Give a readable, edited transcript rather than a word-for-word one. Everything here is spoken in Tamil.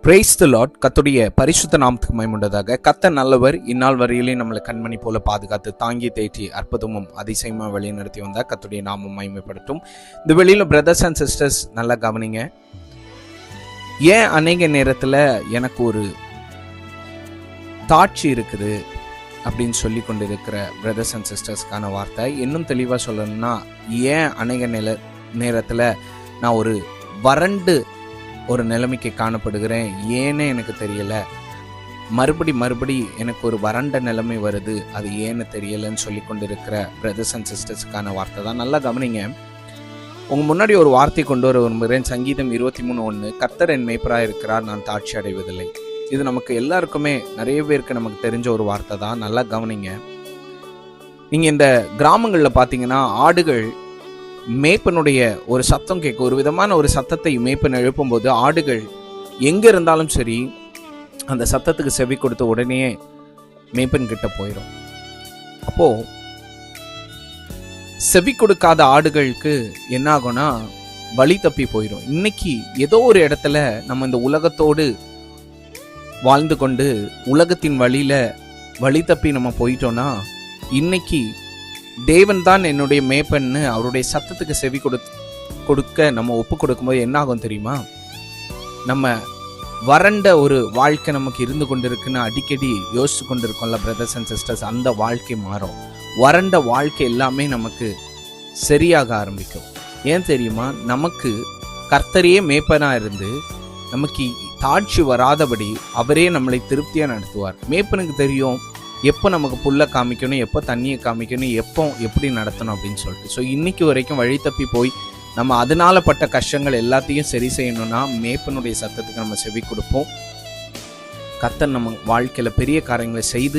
Praise the Lord. கர்த்தருடைய பரிசுத்த நாமத்துக்கு மகிமையுண்டாதாக. கர்த்தர் நல்லவர். இந்நாள் வரையிலையும் நம்மளை கண்மணி போல பாதுகாத்து தாங்கி தேற்றி அற்புதமும் அதிசயமா வழி நடத்தி வந்தால் கர்த்தருடைய நாமம் மகிமைப்படட்டும். இந்த வெளியில பிரதர்ஸ் அண்ட் சிஸ்டர்ஸ் நல்லா கவனிங்க. ஏன் அநேக நேரத்தில் எனக்கு ஒரு தாட்சி இருக்குது அப்படின்னு சொல்லி கொண்டு இருக்கிற பிரதர்ஸ் அண்ட் சிஸ்டர்ஸ்க்கான வார்த்தை. இன்னும் தெளிவாக சொல்லணும்னா, ஏன் அநேக நேரத்தில் நான் ஒரு வறண்டு ஒரு நிலைமைக்கு காணப்படுகிறேன், ஏன்னு எனக்கு தெரியல, மறுபடி எனக்கு ஒரு வறண்ட நிலைமை வருது, அது ஏன்னு தெரியலன்னு சொல்லி கொண்டு இருக்கிற பிரதர்ஸ் அண்ட் சிஸ்டர்ஸுக்கான வார்த்தை தான். நல்லா கவனிங்க. உங்க முன்னாடி ஒரு வார்த்தை கொண்டு வர விரும்புகிறேன். சங்கீதம் 23:1, கர்த்தர் என் மேய்ப்பராக இருக்கிறார், நான் தாட்சி அடைவதில்லை. இது நமக்கு எல்லாருக்குமே, நிறைய பேருக்கு நமக்கு தெரிஞ்ச ஒரு வார்த்தை தான். நல்லா கவனிங்க. நீங்க இந்த கிராமங்களில் பார்த்தீங்கன்னா, ஆடுகள் மேய்ப்பனுடைய ஒரு சத்தம் கேட்கும். ஒரு விதமான ஒரு சத்தத்தை மேய்ப்பன் எழுப்பும்போது ஆடுகள் எங்க இருந்தாலும் சரி அந்த சத்தத்துக்கு செவி கொடுத்து உடனே மேய்ப்பன் கிட்ட போயிடும். அப்போ செவி கொடுக்காத ஆடுகளுக்கு என்ன ஆகும்னா வழி தப்பி போயிடும். இன்னைக்கு ஏதோ ஒரு இடத்துல நம்ம இந்த உலகத்தோடு வாழ்ந்து கொண்டு உலகத்தின் வழியில வழி தப்பி நம்ம போயிட்டோம்னா, இன்னைக்கு தேவன் தான் என்னுடைய மேய்ப்பன்னு அவருடைய சத்தத்துக்கு செவி கொடுக்க நம்ம ஒப்பு கொடுக்கும்போது என்ன ஆகும் தெரியுமா? நம்ம வறண்ட ஒரு வாழ்க்கை நமக்கு இருந்து கொண்டு இருக்குன்னு அடிக்கடி யோசிச்சு கொண்டு இருக்கோம்ல பிரதர்ஸ் அண்ட் சிஸ்டர்ஸ், அந்த வாழ்க்கை மாறும். வறண்ட வாழ்க்கை எல்லாமே நமக்கு சரியாக ஆரம்பிக்கும். ஏன் தெரியுமா? நமக்கு கர்த்தரையே மேய்ப்பனா இருந்து நமக்கு தாட்சி வராதபடி அவரே நம்மளை திருப்தியா நடத்துவார். மேய்ப்பனுக்கு தெரியும் எப்போ நமக்கு புல்லை காமிக்கணும், எப்போ தண்ணியை காமிக்கணும், எப்போ எப்படி நடத்தணும் அப்படின்னு சொல்லிட்டு. ஸோ இன்னைக்கு வரைக்கும் வழி தப்பி போய் நம்ம அதனால பட்ட கஷ்டங்கள் எல்லாத்தையும் சரி செய்யணும்னா மேய்ப்பனுடைய சத்தத்துக்கு நம்ம செவி கொடுப்போம். கர்த்தர் நம்ம வாழ்க்கையில பெரிய காரியங்களை செய்து